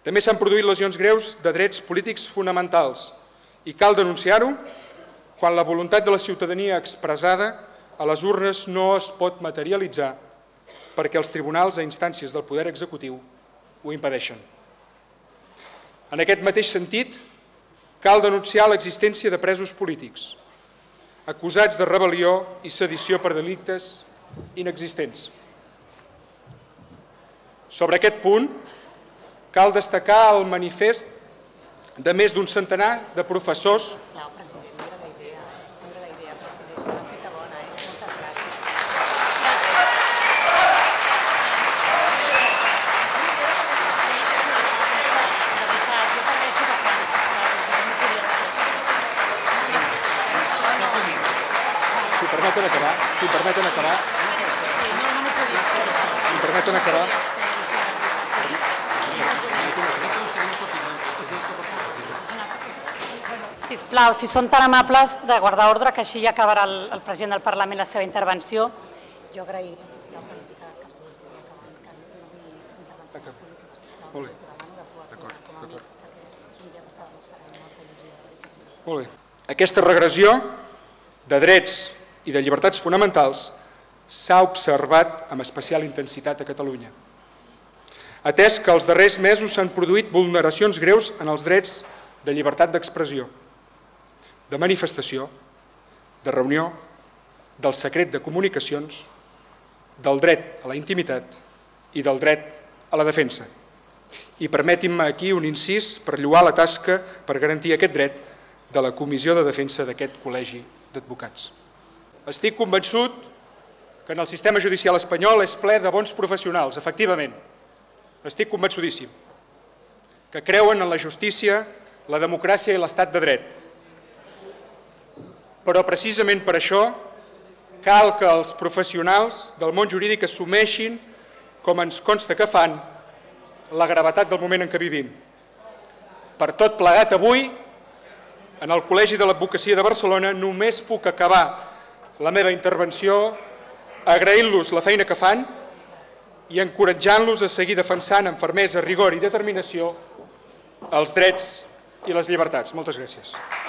També s'han produït lesions greus de drets polítics fonamentals i cal denunciar-ho quan la voluntat de la ciutadania expressada a les urnes no es pot materialitzar perquè els tribunals a instàncies del poder executiu ho impedeixen. En aquest mateix sentit, cal denunciar l'existència de presos polítics, acusats de rebel·lió i sedició per delictes inexistents. Sobre aquest punt, cal destacar el manifest de més d'un centenar de professors Si em permeten acabar. Sisplau, si són tan amables de guardar ordre, que així ja acabarà el president del Parlament la seva intervenció. Jo agrairia, sisplau, que no fica cap més acabant. Molt bé. Molt bé. Aquesta regressió de drets i de llibertats fonamentals s'ha observat amb especial intensitat a Catalunya, atès que els darrers mesos s'han produït vulneracions greus en els drets de llibertat d'expressió, de manifestació, de reunió, del secret de comunicacions, del dret a la intimitat i del dret a la defensa. I permetin-me aquí un incís per lloar la tasca per garantir aquest dret de la Comissió de Defensa d'aquest Col·legi d'Advocats. Estic convençut que en el sistema judicial espanyol és ple de bons professionals, efectivament. Estic convençudíssim que creuen en la justícia, la democràcia i l'estat de dret. Però precisament per això cal que els professionals del món jurídic assumeixin, com ens consta que fan, la gravetat del moment en què vivim. Per tot plegat avui, en el Col·legi de l'Advocacia de Barcelona només puc acabar la meva intervenció agraint-los la feina que fan i encoratjant-los a seguir defensant amb fermesa, rigor i determinació els drets i les llibertats. Moltes gràcies.